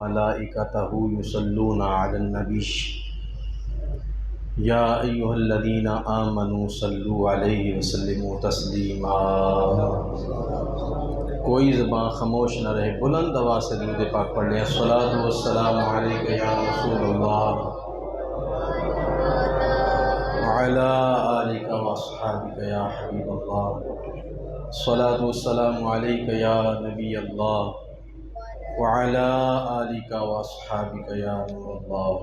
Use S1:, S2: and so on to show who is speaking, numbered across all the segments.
S1: ملائکتہ یصلون علی النبی یا ایھا الذین آمنوا صلوا علیہ وسلموا تسلیما۔ کوئی زبان خاموش نہ رہے، بلند آواز سے درود پاک پڑھ لیں۔ الصلاۃ والسلام علیک یا رسول اللہ وعلی آلک واصحابک یا حبیب اللہ۔ الصلاۃ والسلام علیک یا نبی اللہ وعلی آلک واصحابک یا نور اللہ۔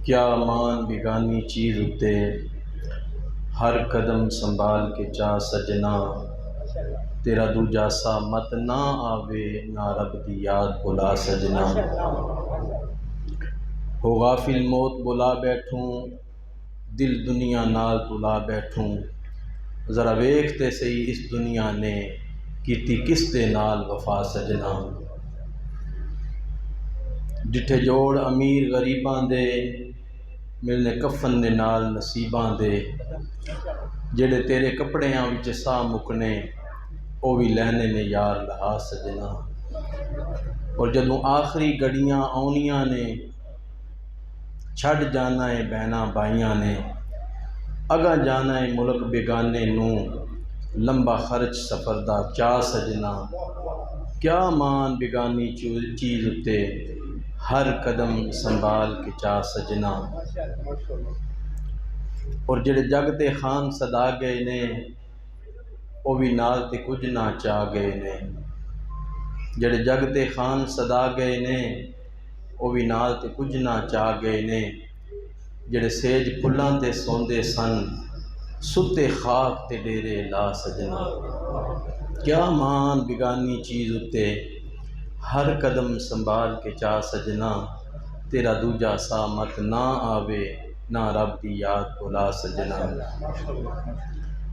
S1: کیا مان بیگانی چیز اتے، ہر قدم سنبھال کے چا سجنا، تیرا دوجا سا مت نہ آوے، نہ رب دی یاد بلا سجنا۔ ہو غافل موت بلا بیٹھوں، دل دنیا نال تلا بیٹھوں، ذرا ویکھتے سہی اس دنیا نے کیتی کس دے نال وفا سجنا۔ ڈٹھے جوڑ امیر غریباں دے، ملنے کفن دے نال نصیباں دے، جڑے تیرے کپڑیاں وچ سا مکنے، او بھی لینے نے یار لہا سجنا۔ اور جدوں آخری گھڑیاں آنیاں نے، چھڑ جانا ہے بہناں بھائیاں نے، اگاں جانا ہے ملک بیگانے نوں، لمبا خرچ سفر دا چا سجنا۔ کیا مان بیگانی چیز اتے، ہر قدم سنبھال کے چا سجنا۔ اور جڑے جگ تے خان صدا گئے نے، او بھی نال تے کچھ نہ چاہ گئے نے۔ جڑے جگ تے خان صدا گئے نے، او بھی نال تے کچھ نہ چاہ گئے نے۔ جڑے سیج پھلاں تے سوندے سن، ستے خاک تے ڈیرے لا سجنا۔ کیا مان بیگانی چیز اتے، ہر قدم سنبھال کے چا سجنا، تیرا دوجا سا مت نہ آوے، نہ رب دی یاد بلا سجنا۔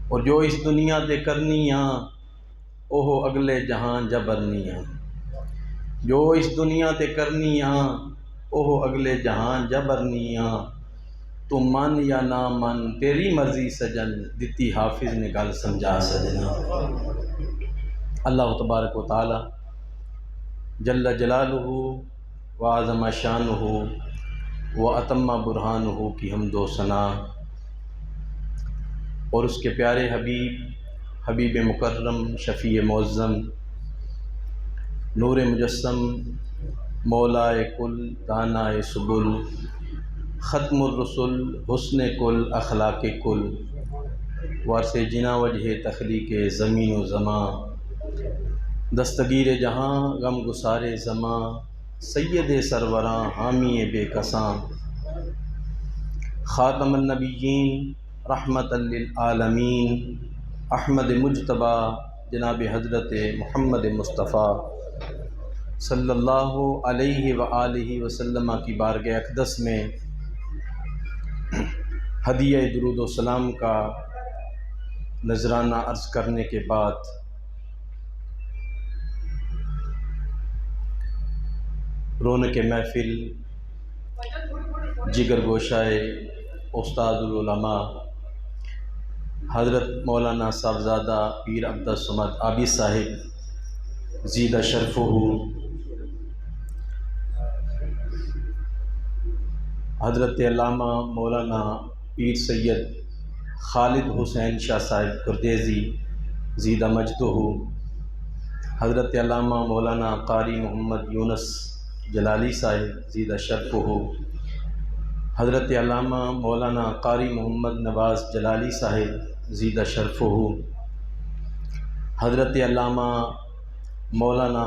S1: اور جو اس دنیا تے کرنیاں، اوہ اگلے جہاں جبرنیاں۔ جو اس دنیا تے کرنیاں، اوہ اگلے جہاں جبرنیاں۔ تو من یا نہ من تیری مرضی سجن، دتی حافظ نے گل سمجھا سجنا۔ اللہ تبارک و تعالی جل جلالہ وعظم شانہ واتم برہانہ کی حمد و ثنا، اور اس کے پیارے حبیب مکرم، شفیع معظم، نور مجسم، مولائے کل، دانائے سبل، ختم الرسل، حسن کل، اخلاق کل، وارث جنا وجہ تخلیق زمین و زماں، دستگیر جہاں غم گسار زماں، سید سروراں حامی بے کساں، خاتم النبیین رحمت للعالمین، احمد مجتبیٰ جناب حضرت محمد مصطفیٰ صلی اللہ علیہ وآلہ وسلم کی بارگاہ اقدس میں ہدیہ درود و سلام کا نذرانہ عرض کرنے کے بعد رونق محفل، جگر گوشائے استاد العلماء حضرت مولانا صاحبزادہ پیر عبد الصمد عابد صاحب زیدہ شرفہ، حضرت علامہ مولانا پیر سید خالد حسین شاہ صاحب گردیزی زیدہ مجدہ، حضرت علامہ مولانا قاری محمد یونس جلالی صاحب زیدہ شرفہ، حضرت علامہ مولانا قاری محمد نواز جلالی صاحب زیدہ شرفہ، حضرت علامہ مولانا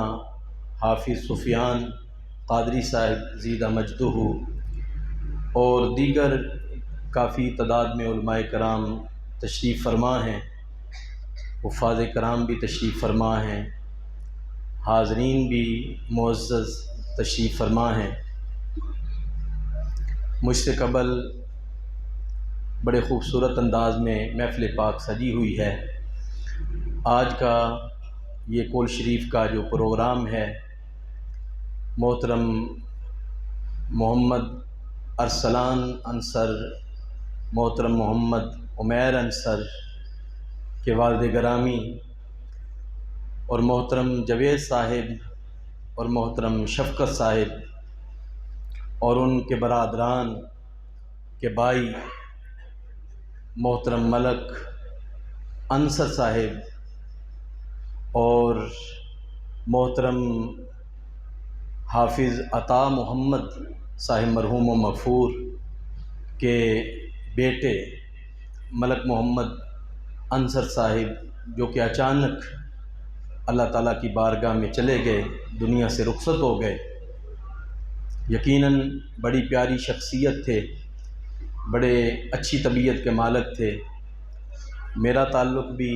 S1: حافظ سفیان قادری صاحب زیدہ مجدہ، اور دیگر کافی تعداد میں علماء کرام تشریف فرما ہیں، حفاظ کرام بھی تشریف فرما ہیں، حاضرین بھی معزز تشریف فرما ہیں۔ مجھ سے قبل بڑے خوبصورت انداز میں محفل پاک سجی ہوئی ہے۔ آج کا یہ کول شریف کا جو پروگرام ہے، محترم محمد ارسلان انصر، محترم محمد عمیر انصر کے والد گرامی اور محترم جوید صاحب اور محترم شفقت صاحب اور ان کے برادران کے بھائی محترم ملک انصر صاحب اور محترم حافظ عطا محمد صاحب مرحوم و مغفور کے بیٹے ملک محمد انصر صاحب جو کہ اچانک اللہ تعالیٰ کی بارگاہ میں چلے گئے، دنیا سے رخصت ہو گئے۔ یقیناً بڑی پیاری شخصیت تھے، بڑے اچھی طبیعت کے مالک تھے۔ میرا تعلق بھی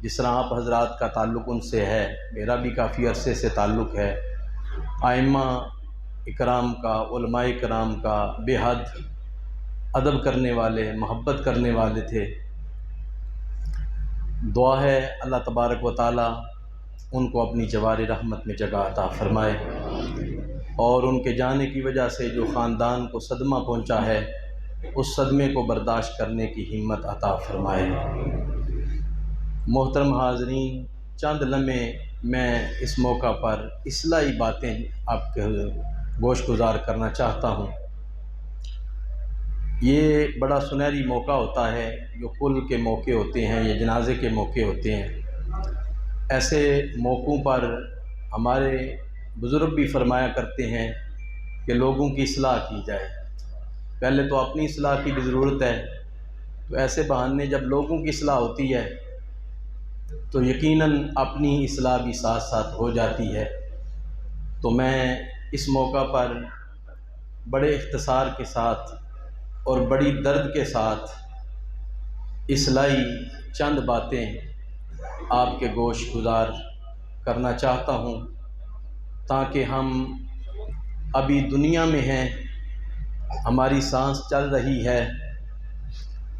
S1: جس طرح آپ حضرات کا تعلق ان سے ہے، میرا بھی کافی عرصے سے تعلق ہے۔ ائمہ اکرام کا، علماء کرام کا بے حد ادب کرنے والے، محبت کرنے والے تھے۔ دعا ہے اللہ تبارک و تعالی ان کو اپنی جوار رحمت میں جگہ عطا فرمائے، اور ان کے جانے کی وجہ سے جو خاندان کو صدمہ پہنچا ہے اس صدمے کو برداشت کرنے کی ہمت عطا فرمائے۔ محترم حاضرین، چند لمحے میں اس موقع پر اصلاحی باتیں آپ کے گوش گزار کرنا چاہتا ہوں۔ یہ بڑا سنہری موقع ہوتا ہے، جو کل کے موقع ہوتے ہیں یا جنازے کے موقع ہوتے ہیں۔ ایسے موقعوں پر ہمارے بزرگ بھی فرمایا کرتے ہیں کہ لوگوں کی اصلاح کی جائے۔ پہلے تو اپنی اصلاح کی بھی ضرورت ہے، تو ایسے بہانے جب لوگوں کی اصلاح ہوتی ہے تو یقیناً اپنی اصلاح بھی ساتھ ساتھ ہو جاتی ہے۔ تو میں اس موقع پر بڑے اختصار کے ساتھ اور بڑی درد کے ساتھ اصلاحی چند باتیں آپ کے گوش گزار کرنا چاہتا ہوں، تاکہ ہم ابھی دنیا میں ہیں، ہماری سانس چل رہی ہے،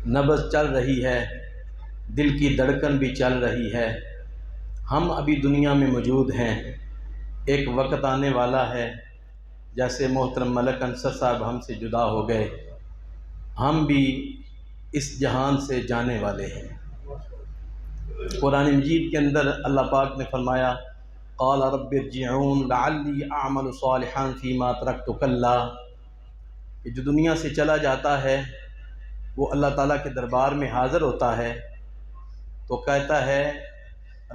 S1: نبض چل رہی ہے، دل کی دھڑکن بھی چل رہی ہے، ہم ابھی دنیا میں موجود ہیں۔ ایک وقت آنے والا ہے، جیسے محترم ملک انصر صاحب ہم سے جدا ہو گئے، ہم بھی اس جہان سے جانے والے ہیں۔ قرآن مجید کے اندر اللہ پاک نے فرمایا، قال رب ارجعون لعلی اعمل صالحا فیما ترکت کلا، کہ جو دنیا سے چلا جاتا ہے وہ اللہ تعالیٰ کے دربار میں حاضر ہوتا ہے تو کہتا ہے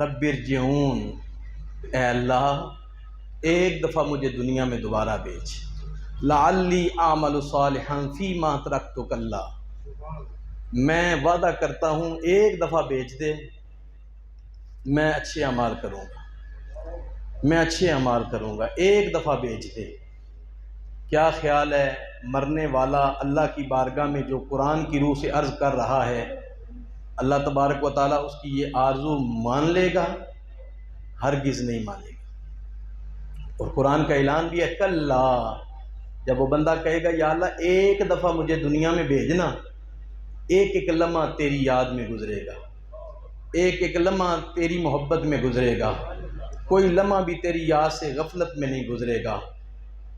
S1: رب ارجعون، اے اللہ ایک دفعہ مجھے دنیا میں دوبارہ بھیج، لعلی اعمل صالحا فیما ترکت کلا، میں وعدہ کرتا ہوں ایک دفعہ بھیج دے، میں اچھے اعمال کروں گا، میں اچھے اعمال کروں گا، ایک دفعہ بھیج دے۔ کیا خیال ہے مرنے والا اللہ کی بارگاہ میں جو قرآن کی روح سے عرض کر رہا ہے، اللہ تبارک و تعالیٰ اس کی یہ آرزو مان لے گا؟ ہرگز نہیں مانے گا۔ اور قرآن کا اعلان بھی ہے کلا، جب وہ بندہ کہے گا یا اللہ ایک دفعہ مجھے دنیا میں بھیجنا، ایک ایک لمحہ تیری یاد میں گزرے گا، ایک ایک لمحہ تیری محبت میں گزرے گا، کوئی لمحہ بھی تیری یاد سے غفلت میں نہیں گزرے گا۔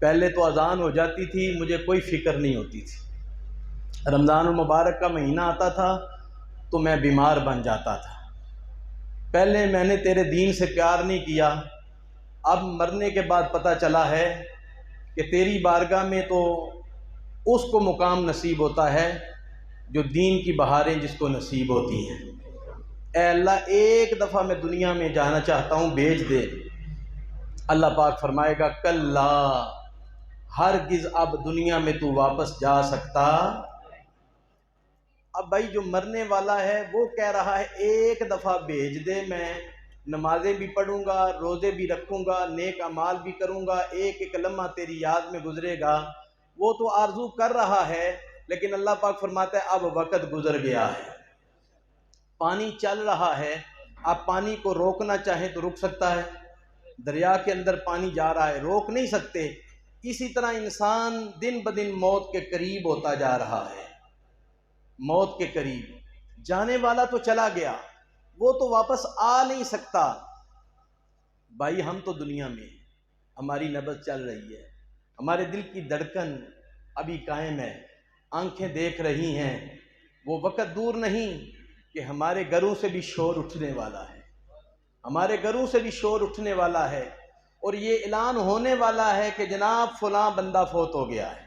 S1: پہلے تو اذان ہو جاتی تھی، مجھے کوئی فکر نہیں ہوتی تھی، رمضان المبارک کا مہینہ آتا تھا تو میں بیمار بن جاتا تھا، پہلے میں نے تیرے دین سے پیار نہیں کیا، اب مرنے کے بعد پتہ چلا ہے کہ تیری بارگاہ میں تو اس کو مقام نصیب ہوتا ہے جو دین کی بہاریں جس کو نصیب ہوتی ہیں۔ اے اللہ ایک دفعہ میں دنیا میں جانا چاہتا ہوں، بھیج دے۔ اللہ پاک فرمائے گا کلا، ہرگز اب دنیا میں تو واپس جا سکتا۔ اب بھائی جو مرنے والا ہے وہ کہہ رہا ہے ایک دفعہ بھیج دے، میں نمازیں بھی پڑھوں گا، روزے بھی رکھوں گا، نیک اعمال بھی کروں گا، ایک ایک لمحہ تیری یاد میں گزرے گا، وہ تو آرزو کر رہا ہے، لیکن اللہ پاک فرماتا ہے اب وقت گزر گیا ہے، پانی چل رہا ہے، آپ پانی کو روکنا چاہیں تو رک سکتا ہے، دریا کے اندر پانی جا رہا ہے، روک نہیں سکتے۔ اسی طرح انسان دن بدن موت کے قریب ہوتا جا رہا ہے، موت کے قریب، جانے والا تو چلا گیا، وہ تو واپس آ نہیں سکتا۔ بھائی ہم تو دنیا میں ہیں، ہماری نبض چل رہی ہے، ہمارے دل کی دھڑکن ابھی قائم ہے، آنکھیں دیکھ رہی ہیں، وہ وقت دور نہیں کہ ہمارے گھروں سے بھی شور اٹھنے والا ہے، ہمارے گھروں سے بھی شور اٹھنے والا ہے اور یہ اعلان ہونے والا ہے کہ جناب فلاں بندہ فوت ہو گیا ہے،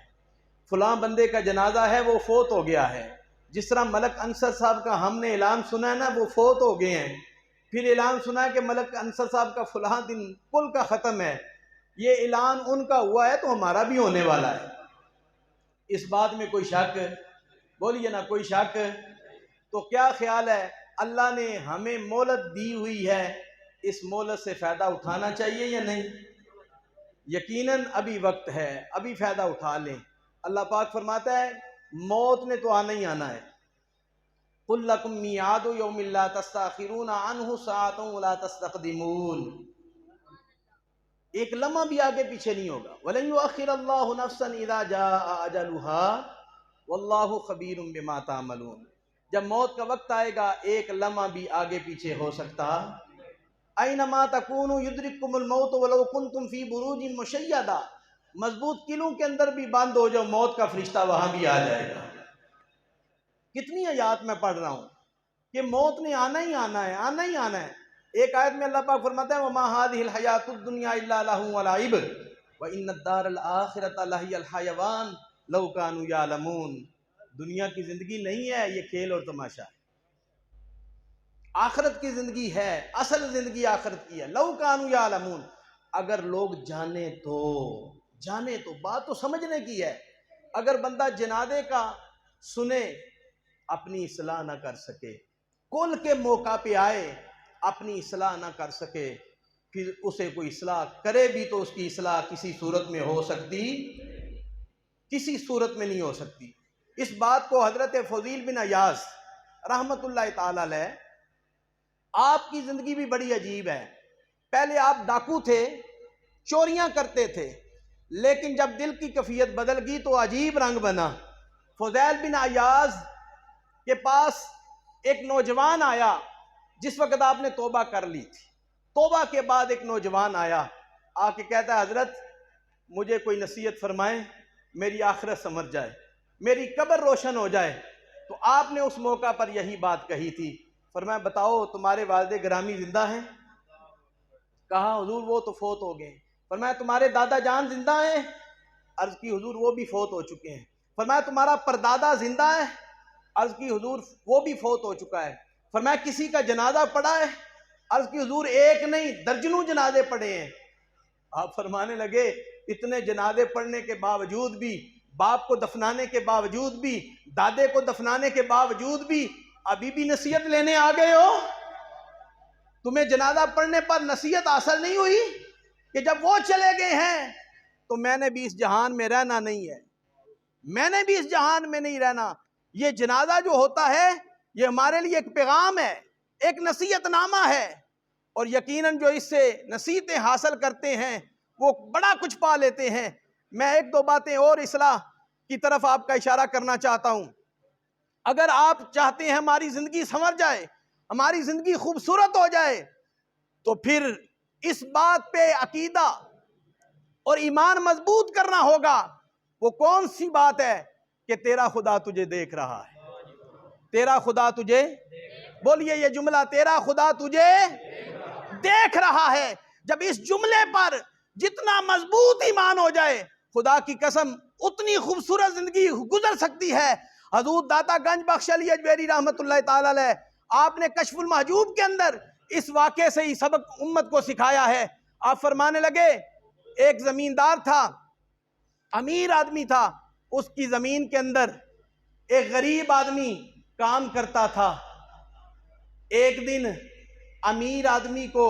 S1: فلاں بندے کا جنازہ ہے وہ فوت ہو گیا ہے۔ جس طرح ملک انصر صاحب کا ہم نے اعلان سنا ہے نا، وہ فوت ہو گئے ہیں، پھر اعلان سنا ہے کہ ملک انصر صاحب کا فلاں دن کل کا ختم ہے۔ یہ اعلان ان کا ہوا ہے تو ہمارا بھی ہونے والا ہے، اس بات میں کوئی شک؟ بولیے نا، کوئی شک؟ تو کیا خیال ہے، اللہ نے ہمیں مہلت دی ہوئی ہے، اس مہلت سے فائدہ اٹھانا چاہیے یا نہیں؟ یقیناً ابھی وقت ہے، ابھی فائدہ اٹھا لیں۔ اللہ پاک فرماتا ہے موت نے تو آنا ہی آنا ہے۔ قُلْ لَكُمْ مِيعَادُ يَوْمٍ لَا تَسْتَأْخِرُونَ عَنْهُ سَاعَةً وَلَا تَسْتَقْدِمُونَ، ایک لمحہ بھی آگے پیچھے نہیں ہوگا۔ وَلَن يُؤَخِّرَ اللَّهُ نَفْسًا إِذَا جَاءَ أَجَلُهَا وَاللَّهُ خَبِيرٌ بِمَا تَعْمَلُونَ، جب موت کا وقت آئے گا ایک لمحہ بھی آگے پیچھے ہو سکتا۔ اَيْنَمَا تَكُونُوا يُدْرِككُمُ الْمَوْتُ وَلَوْ كُنْتُمْ فِي بُرُوجٍ مُّشَيَّدَةٍ، مضبوط قلعوں کے اندر بھی بند ہو جاؤ، موت کا فرشتہ وہاں بھی آ جائے گا۔ کتنی آیات میں پڑھ رہا ہوں کہ موت نے آنا ہی آنا ہے، آنا ہی آنا ہے۔ ایک آیت میں اللہ پاک فرماتا ہے وَمَا هَٰذِهِ الْحَيَاةُ الدُّنْيَا إِلَّا لَهْوٌ وَلَعِبٌ وَإِنَّ الدَّارَ الْآخِرَةَ لَهِيَ الْحَيَوَانُ لَوْ كَانُوا يَعْلَمُونَ، دنیا کی زندگی نہیں ہے یہ کھیل اور تماشا ہے، آخرت کی زندگی ہے، اصل زندگی آخرت کی ہے۔ لَوْ كَانُوا يَعْلَمُونَ، اگر لوگ جانے تو بات تو سمجھنے کی ہے۔ اگر بندہ جنازے کا سنے اپنی اصلاح نہ کر سکے، کل کے موقع پہ آئے اپنی اصلاح نہ کر سکے، پھر اسے کوئی اصلاح کرے بھی تو اس کی اصلاح کسی صورت میں ہو سکتی، کسی صورت میں نہیں ہو سکتی۔ اس بات کو حضرت فضیل بن عیاض رحمت اللہ تعالی علیہ، آپ کی زندگی بھی بڑی عجیب ہے۔ پہلے آپ ڈاکو تھے، چوریاں کرتے تھے، لیکن جب دل کی کیفیت بدل گئی تو عجیب رنگ بنا۔ فضیل بن عیاض کے پاس ایک نوجوان آیا، جس وقت آپ نے توبہ کر لی تھی۔ توبہ کے بعد ایک نوجوان آیا، آ کے کہتا ہے حضرت مجھے کوئی نصیحت فرمائیں، میری آخرت سمجھ جائے، میری قبر روشن ہو جائے۔ تو آپ نے اس موقع پر یہی بات کہی تھی، فرمایا بتاؤ تمہارے والد گرامی زندہ ہیں؟ کہا حضور وہ تو فوت ہو گئے۔ فرمایا تمہارے دادا جان زندہ ہیں؟ عرض کی حضور وہ بھی فوت ہو چکے ہیں۔ فرمایا تمہارا پردادا زندہ ہے؟ عرض کی حضور وہ بھی فوت ہو چکا ہے۔ فرمایا کسی کا جنازہ پڑا ہے؟ عرض کی حضور ایک نہیں درجنوں جنازے پڑے ہیں۔ آپ فرمانے لگے اتنے جنازے پڑھنے کے باوجود بھی، باپ کو دفنانے کے باوجود بھی، دادے کو دفنانے کے باوجود بھی ابھی بھی نصیحت لینے آ گئے ہو؟ تمہیں جنازہ پڑھنے پر نصیحت حاصل نہیں ہوئی کہ جب وہ چلے گئے ہیں تو میں نے بھی اس جہان میں رہنا نہیں ہے، میں نے بھی اس جہان میں نہیں رہنا۔ یہ جنازہ جو ہوتا ہے یہ ہمارے لیے ایک پیغام ہے، ایک نصیحت نامہ ہے، اور یقیناً جو اس سے نصیحتیں حاصل کرتے ہیں وہ بڑا کچھ پا لیتے ہیں۔ میں ایک دو باتیں اور اصلاح کی طرف آپ کا اشارہ کرنا چاہتا ہوں۔ اگر آپ چاہتے ہیں ہماری زندگی سنور جائے، ہماری زندگی خوبصورت ہو جائے، تو پھر اس بات پہ عقیدہ اور ایمان مضبوط کرنا ہوگا۔ وہ کون سی بات ہے کہ تیرا خدا تجھے دیکھ رہا ہے، تیرا خدا تجھے، بولیے یہ جملہ، تیرا خدا تجھے دیکھ رہا ہے۔ جب اس جملے پر جتنا مضبوط ایمان ہو جائے، خدا کی قسم اتنی خوبصورت زندگی گزر سکتی ہے۔ حضور داتا گنج بخش علی اجمیری رحمت اللہ تعالی علیہ، آپ نے کشف المحجوب کے اندر اس واقعے سے ہی سبق امت کو سکھایا ہے۔ آپ فرمانے لگے ایک زمیندار تھا، امیر آدمی تھا، اس کی زمین کے اندر ایک غریب آدمی کام کرتا تھا۔ ایک دن امیر آدمی کو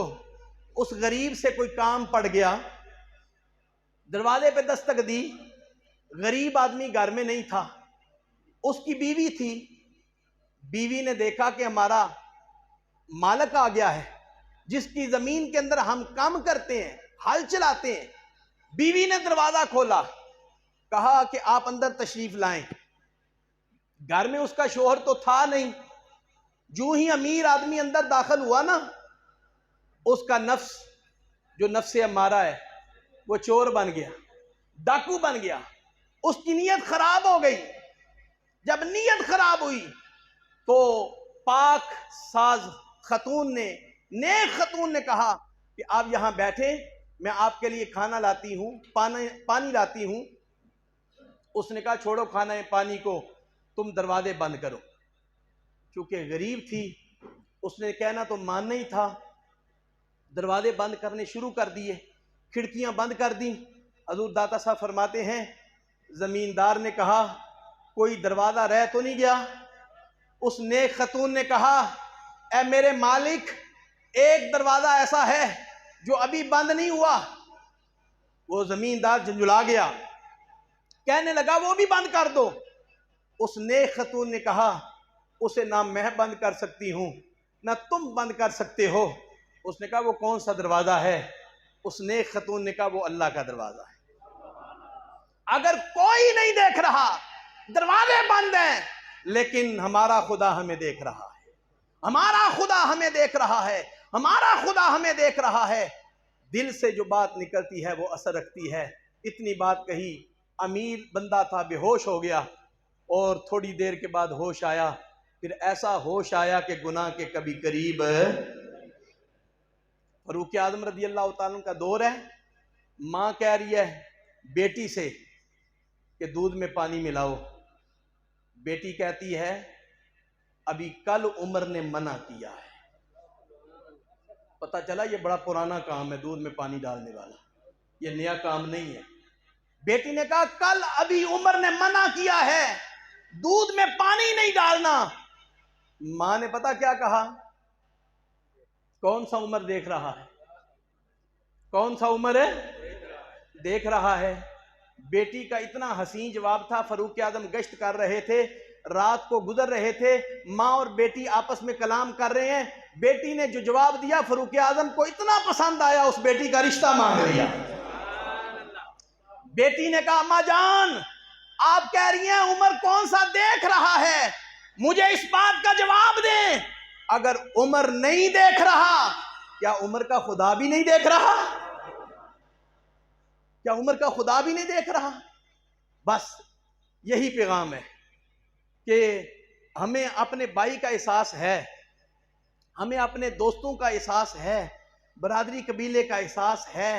S1: اس غریب سے کوئی کام پڑ گیا، دروازے پہ دستک دی، غریب آدمی گھر میں نہیں تھا، اس کی بیوی تھی۔ بیوی نے دیکھا کہ ہمارا مالک آ گیا ہے، جس کی زمین کے اندر ہم کام کرتے ہیں، ہل چلاتے ہیں۔ بیوی نے دروازہ کھولا، کہا کہ آپ اندر تشریف لائیں۔ گھر میں اس کا شوہر تو تھا نہیں۔ جو ہی امیر آدمی اندر داخل ہوا نا، اس کا نفس جو نفس امارہ ہے وہ چور بن گیا، ڈاکو بن گیا، اس کی نیت خراب ہو گئی۔ جب نیت خراب ہوئی تو پاک ساز خاتون نے نیک خاتون نے کہا کہ آپ یہاں بیٹھے، میں آپ کے لیے کھانا لاتی ہوں، پانی لاتی ہوں۔ اس نے کہا چھوڑو کھانا پانی کو، تم دروازے بند کرو۔ چونکہ غریب تھی، اس نے کہنا تو ماننا ہی تھا، دروازے بند کرنے شروع کر دیے، کھڑکیاں بند کر دیں۔ حضور داتا صاحب فرماتے ہیں زمیندار نے کہا کوئی دروازہ رہ تو نہیں گیا؟ اس نیک خاتون نے کہا اے میرے مالک، ایک دروازہ ایسا ہے جو ابھی بند نہیں ہوا۔ وہ زمیندار جھنجھلا گیا، کہنے لگا وہ بھی بند کر دو۔ اس نیک خاتون نے کہا اسے نہ میں بند کر سکتی ہوں نہ تم بند کر سکتے ہو۔ اس نے کہا وہ کون سا دروازہ ہے؟ اس نیک خاتون نے کہا وہ اللہ کا دروازہ ہے۔ اگر کوئی نہیں دیکھ رہا، دروازے بند ہیں، لیکن ہمارا خدا ہمیں دیکھ رہا ہے، ہمارا خدا ہمیں دیکھ رہا ہے، ہمارا خدا ہمیں دیکھ رہا ہے۔ دل سے جو بات نکلتی ہے وہ اثر رکھتی ہے۔ اتنی بات کہی، امیر بندہ تھا، بے ہوش ہو گیا، اور تھوڑی دیر کے بعد ہوش آیا۔ پھر ایسا ہوش آیا کہ گناہ کے کبھی قریب۔ فاروق اعظم رضی اللہ تعالیٰ عنہ کا دور ہے، ماں کہہ رہی ہے بیٹی سے کہ دودھ میں پانی ملاؤ۔ بیٹی کہتی ہے ابھی کل عمر نے منع کیا ہے۔ پتہ چلا یہ بڑا پرانا کام ہے، دودھ میں پانی ڈالنے والا، یہ نیا کام نہیں ہے۔ بیٹی نے کہا کل ابھی عمر نے منع کیا ہے، دودھ میں پانی نہیں ڈالنا۔ ماں نے پتہ کیا کہا؟ کون سا عمر دیکھ رہا ہے؟ کون سا عمر ہے دیکھ رہا ہے؟ بیٹی کا اتنا حسین جواب تھا۔ فاروق اعظم گشت کر رہے تھے، رات کو گزر رہے تھے، ماں اور بیٹی آپس میں کلام کر رہے ہیں۔ بیٹی نے جو جواب دیا فاروق اعظم کو اتنا پسند آیا، اس بیٹی کا رشتہ مانگ لیا۔ بیٹی نے کہا اماں جان، آپ کہہ رہی ہیں عمر کون سا دیکھ رہا ہے، مجھے اس بات کا جواب دیں، اگر عمر نہیں دیکھ رہا کیا عمر کا خدا بھی نہیں دیکھ رہا؟ کیا عمر کا خدا بھی نہیں دیکھ رہا؟ بس یہی پیغام ہے کہ ہمیں اپنے بھائی کا احساس ہے، ہمیں اپنے دوستوں کا احساس ہے، برادری قبیلے کا احساس ہے۔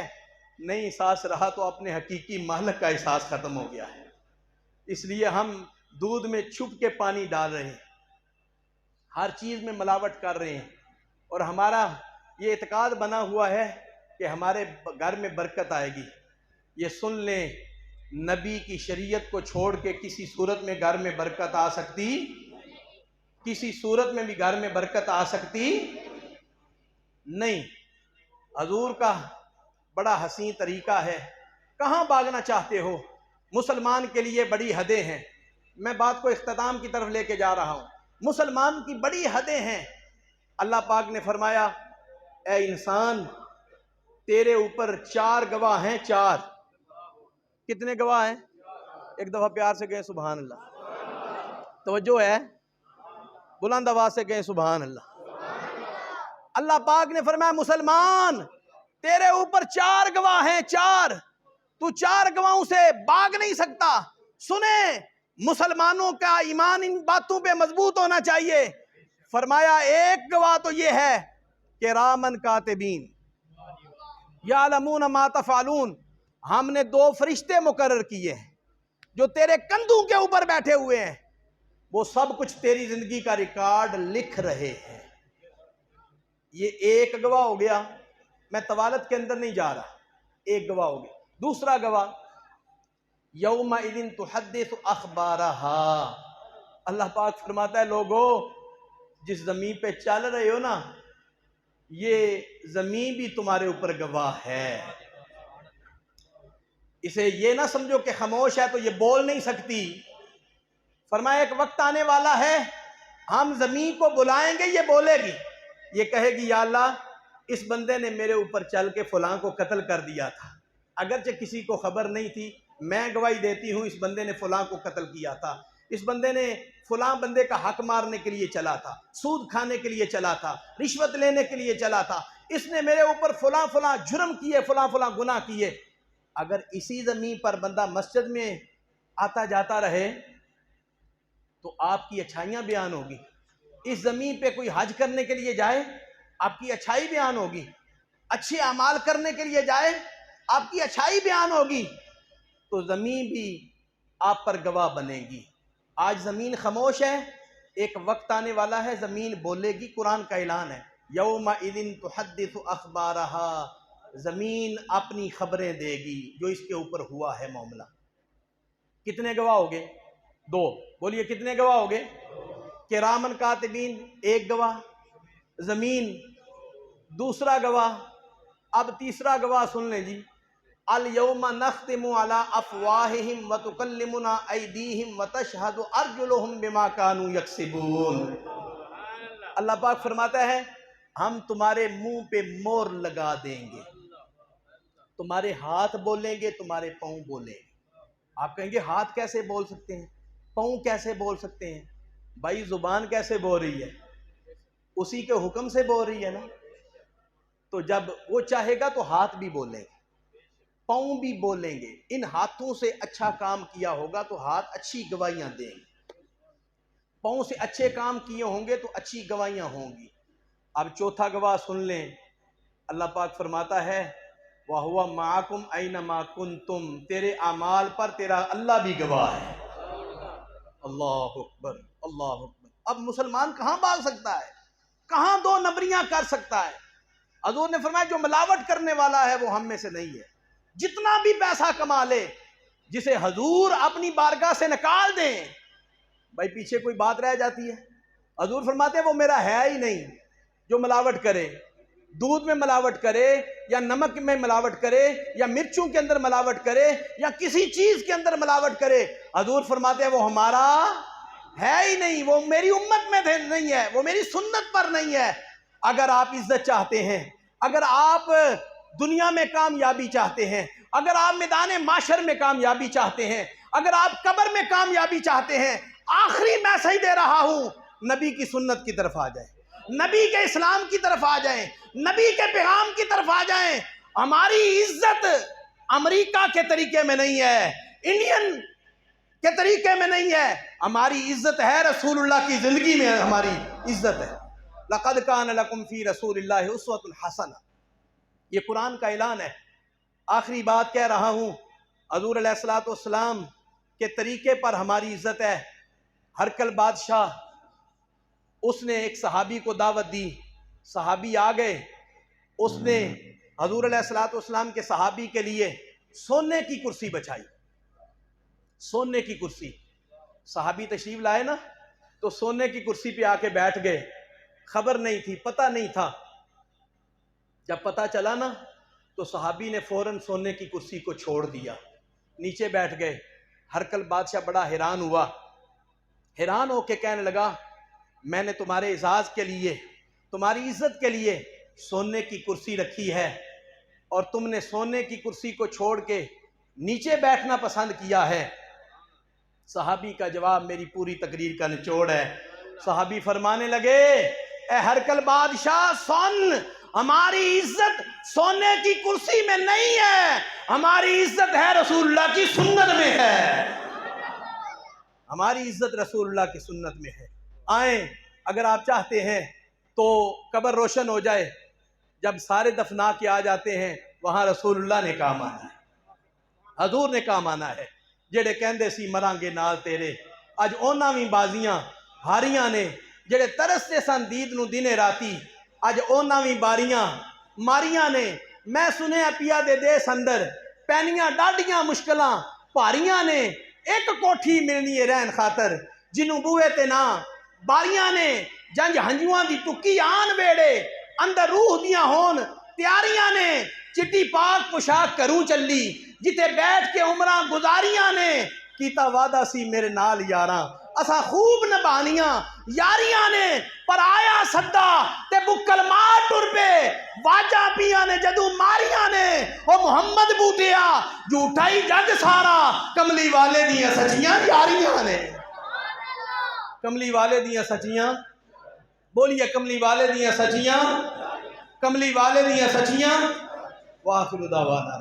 S1: نہیں احساس رہا تو اپنے حقیقی مالک کا احساس ختم ہو گیا ہے۔ اس لیے ہم دودھ میں چھپ کے پانی ڈال رہے ہیں، ہر چیز میں ملاوٹ کر رہے ہیں، اور ہمارا یہ اعتقاد بنا ہوا ہے کہ ہمارے گھر میں برکت آئے گی۔ یہ سن لیں، نبی کی شریعت کو چھوڑ کے کسی صورت میں گھر میں برکت آ سکتی، کسی صورت میں بھی گھر میں برکت آ سکتی نہیں۔ حضور کا بڑا حسین طریقہ ہے۔ کہاں بھاگنا چاہتے ہو؟ مسلمان کے لیے بڑی حدیں ہیں۔ میں بات کو اختتام کی طرف لے کے جا رہا ہوں۔ مسلمان کی بڑی حدیں ہیں۔ اللہ پاک نے فرمایا اے انسان، تیرے اوپر 4 گواہ ہیں، 4۔ کتنے گواہ ہیں؟ ایک دفعہ پیار سے کہیں سبحان اللہ۔ توجہ ہے، بلند آواز سے کہیں سبحان اللہ۔ اللہ پاک نے فرمایا مسلمان تیرے اوپر 4 گواہ ہیں، 4۔ تو 4 گواہوں سے بھاگ نہیں سکتا۔ سنیں، مسلمانوں کا ایمان ان باتوں پہ مضبوط ہونا چاہیے۔ فرمایا ایک گواہ تو یہ ہے کہ کرامن کاتبین یعلمون ما تفعلون، ہم نے 2 فرشتے مقرر کیے ہیں جو تیرے کندھوں کے اوپر بیٹھے ہوئے ہیں، وہ سب کچھ تیری زندگی کا ریکارڈ لکھ رہے ہیں۔ یہ ایک گواہ ہو گیا، میں طوالت کے اندر نہیں جا رہا، ایک گواہ ہو گیا۔ دوسرا گواہ یومئذ تحدث اخبارہا، اللہ پاک فرماتا ہے لوگو جس زمین پہ چل رہے ہو نا، یہ زمین بھی تمہارے اوپر گواہ ہے۔ اسے یہ نہ سمجھو کہ خاموش ہے تو یہ بول نہیں سکتی۔ فرمایا ایک وقت آنے والا ہے، ہم زمین کو بلائیں گے، یہ بولے گی، یہ کہے گی یا اللہ اس بندے نے میرے اوپر چل کے فلاں کو قتل کر دیا تھا، اگرچہ کسی کو خبر نہیں تھی، میں گواہی دیتی ہوں اس بندے نے فلاں کو قتل کیا تھا، اس بندے نے فلاں بندے کا حق مارنے کے لیے چلا تھا، سود کھانے کے لیے چلا تھا، رشوت لینے کے لیے چلا تھا، اس نے میرے اوپر فلاں فلاں جرم کیے، فلاں فلاں گناہ کیے۔ اگر اسی زمین پر بندہ مسجد میں آتا جاتا رہے تو آپ کی اچھائیاں بیان ہوگی۔ اس زمین پہ کوئی حج کرنے کے لیے جائے آپ کی اچھائی بیان ہوگی، اچھے اعمال کرنے کے لیے جائے آپ کی اچھائی بیان ہوگی تو زمین بھی آپ پر گواہ بنے گی۔ آج زمین خاموش ہے، ایک وقت آنے والا ہے زمین بولے گی۔ قرآن کا اعلان ہے یومئذ تحدث اخبارہا، زمین اپنی خبریں دے گی جو اس کے اوپر ہوا ہے معاملہ۔ کتنے گواہ ہوگے؟ دو۔ بولیے کتنے گواہ ہوگے؟ کرامن کاتبین ایک گواہ، زمین دوسرا گواہ۔ اب تیسرا گواہ سن لیں جی، الیوم نختم علی افواہہم وتکلمنا ایدیہم وتشہد ارجلہم بما کانوا یکسبون۔ اللہ پاک فرماتا ہے ہم تمہارے منہ پہ مور لگا دیں گے، تمہارے ہاتھ بولیں گے، تمہارے پاؤں بولیں گے۔ آپ کہیں گے ہاتھ کیسے بول سکتے ہیں، پاؤں کیسے بول سکتے ہیں؟ بھائی زبان کیسے بول رہی ہے؟ اسی کے حکم سے بول رہی ہے نا۔ تو جب وہ چاہے گا تو ہاتھ بھی بولیں گے، پاؤں بھی بولیں گے۔ ان ہاتھوں سے اچھا کام کیا ہوگا تو ہاتھ اچھی گواہیاں دیں گے، پاؤں سے اچھے کام کیے ہوں گے تو اچھی گواہیاں ہوں گی۔ اب چوتھا گواہ سن لیں، اللہ پاک فرماتا ہے وَهُوَ مَعَكُمْ أَيْنَمَا كُنْتُمْ، تیرے اعمال پر تیرا اللہ بھی گواہ ہے۔ اللہ اکبر، اللہ اکبر۔ اب مسلمان کہاں بھاگ سکتا ہے، کہاں دو نمبریاں کر سکتا ہے؟ حضور نے فرمایا جو ملاوٹ کرنے والا ہے وہ ہم میں سے نہیں ہے۔ جتنا بھی پیسہ کما لے، جسے حضور اپنی بارگاہ سے نکال دیں، بھائی پیچھے کوئی بات رہ جاتی ہے؟ حضور فرماتے ہیں وہ میرا ہے ہی نہیں۔ جو ملاوٹ کرے، دودھ میں ملاوٹ کرے یا نمک میں ملاوٹ کرے یا مرچوں کے اندر ملاوٹ کرے یا کسی چیز کے اندر ملاوٹ کرے، حضور فرماتے ہیں وہ ہمارا ہے ہی نہیں، وہ میری امت میں نہیں ہے، وہ میری سنت پر نہیں ہے۔ اگر آپ عزت چاہتے ہیں، اگر آپ دنیا میں کامیابی چاہتے ہیں، اگر آپ میدان معاشر میں کامیابی چاہتے ہیں، اگر آپ قبر میں کامیابی چاہتے ہیں، آخری میسج دے رہا ہوں، نبی کی سنت کی طرف آ جائیں، نبی کے اسلام کی طرف آ جائیں، نبی کے پیغام کی طرف آ جائیں۔ ہماری عزت امریکہ کے طریقے میں نہیں ہے، انڈین کے طریقے میں نہیں ہے، ہماری عزت ہے رسول اللہ کی زندگی میں، ہماری عزت ہے۔ لَقَدْ كَانَ لَكُمْ فِي رَسُولِ اللَّهِ أُسْوَةٌ حَسَنَةٌ، یہ قرآن کا اعلان ہے۔ آخری بات کہہ رہا ہوں، حضور علیہ السلام کے طریقے پر ہماری عزت ہے۔ ہرقل بادشاہ، اس نے ایک صحابی کو دعوت دی، صحابی آ گئے، اس نے حضور علیہ السلام کے صحابی کے لیے سونے کی کرسی بچھائی، سونے کی کرسی۔ صحابی تشریف لائے نا تو سونے کی کرسی پہ آ کے بیٹھ گئے، خبر نہیں تھی، پتہ نہیں تھا۔ جب پتہ چلا نا تو صحابی نے فوراً سونے کی کرسی کو چھوڑ دیا، نیچے بیٹھ گئے۔ ہرقل بادشاہ بڑا حیران ہوا، حیران ہو کے کہنے لگا میں نے تمہارے اعزاز کے لیے، تمہاری عزت کے لیے سونے کی کرسی رکھی ہے اور تم نے سونے کی کرسی کو چھوڑ کے نیچے بیٹھنا پسند کیا ہے۔ صحابی کا جواب میری پوری تقریر کا نچوڑ ہے۔ صحابی فرمانے لگے اے ہرقل بادشاہ سن، ہماری عزت سونے کی کرسی میں نہیں ہے، ہماری عزت ہے رسول اللہ کی سنت میں ہے، ہماری عزت رسول اللہ کی سنت میں ہے۔ آئیں، اگر آپ چاہتے ہیں تو قبر روشن ہو جائے، جب سارے دفنا کے آ جاتے ہیں وہاں رسول اللہ نے کام آنا ہے، حضور نے کام آنا ہے۔ جڑے کہندے سی مرانگے نال تیرے، اج اونا بھی بازیاں ہاریاں نے، جڑے ترستے سن دید نو دنے راتی، اج اونا بھی باریاں ماریاں نے۔ میں سنیا پیا دے دیس اندر پینیاں ڈاڈیاں مشکلاں پاریاں نے، ایک کوٹھی ملنی ہے رہن خاطر جنوں بوئے تے نا باریاں نے، جنج ہنجواں دی ٹکی آن بیڑے اندر روح دیاں ہون تیاریاں نے، چٹی پاک پوشاک کروں چلی جتے بیٹھ کے عمرہ گزاریاں نے، کیتا وعدہ سی میرے نال یاراں اسا خوب نبانیاں یاریاں نے، پر آیا سدا تے بکل مار ٹر پے واجہ پیاں نے جدوں ماریاں نے، او محمد بوٹیا جھوٹا ہی جگ سارا کملی والے دیاں سچیاں یاریاں نے، کملی والے دیاں سچیاں، بولیے کملی والے دیاں سچیاں، کملی والے دیاں سچیاں۔ وآخر دعوانا